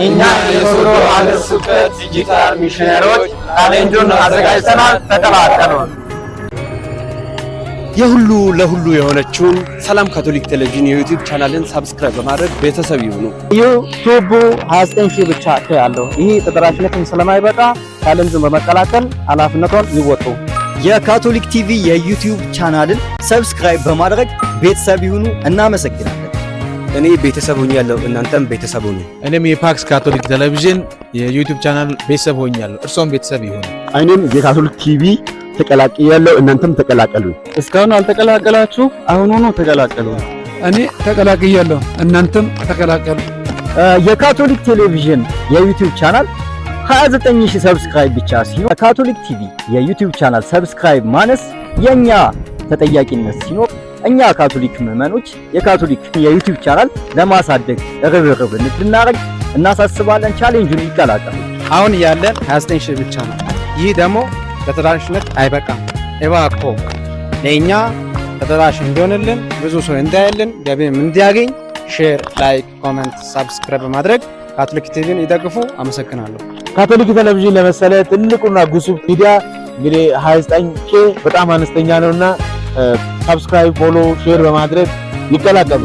እኛ የሶዶ ሀገረ ስብከት ዲጂታል ሚሽነሪዎች ቻሌንጁን አዘጋጅተናል። ተቀላቀሉን። የሁሉ ለሁሉ የሆነችውን ሰላም ካቶሊክ ቴሌቪዥን የዩቲዩብ ቻናልን ሰብስክራይብ በማድረግ ቤተሰብ ይሁኑ። ዩቲዩብ 29,000 ብቻ ያለው ይሄ ተደራሽነትን ስለማይበቃ ቻሌንጁን በመቀላቀል ኃላፊነቱን ይወጡ። የካቶሊክ ቲቪ የዩቲዩብ ቻናልን ሰብስክራይብ በማድረግ ቤተሰብ ይሁኑ። እናመሰግናለን። እኔ ቤተሰብ ሆኛለሁ፣ እናንተም ቤተሰብ ሁኑ። እኔም የፓክስ ካቶሊክ ቴሌቪዥን የዩቲዩብ ቻናል ቤተሰብ ሆኛለሁ፣ እርሶም ቤተሰብ ይሁኑ። እኔም የካቶሊክ ቲቪ ተቀላቅያለሁ፣ እናንተም ተቀላቀሉ። እስካሁን አልተቀላቀላችሁ? አሁኑኑ ተቀላቀሉ። እኔ ተቀላቅያለሁ፣ እናንተም ተቀላቀሉ። የካቶሊክ ቴሌቪዥን የዩቲዩብ ቻናል 29,000 ሰብስክራይብ ብቻ ሲሆን ካቶሊክ ቲቪ የዩቲዩብ ቻናል ሰብስክራይብ ማነስ የኛ ተጠያቂነት ሲኖር እኛ ካቶሊክ ምዕመኖች የካቶሊክ የዩቲዩብ ቻናል ለማሳደግ ርብርብ እንድናደርግ እናሳስባለን። ቻሌንጁን ይቀላቀሉ። አሁን ያለን 29,000 ብቻ ነው። ይህ ደግሞ ተደራሽነት አይበቃም። እባክዎ ለኛ ተደራሽ እንዲሆንልን ብዙ ሰው እንዳያልን ገቢም እንዲያገኝ ሼር፣ ላይክ፣ ኮሜንት፣ ሰብስክራይብ በማድረግ ካቶሊክ ቲቪን ይደግፉ። አመሰግናለሁ። ካቶሊክ ቴሌቪዥን ለመሰለ ትልቁና ግዙፍ ሚዲያ እንግዲህ 29,000 በጣም አነስተኛ ነውና ሰብስክራይብ፣ ፎሎ፣ ሼር በማድረግ ይቀላቀሉ።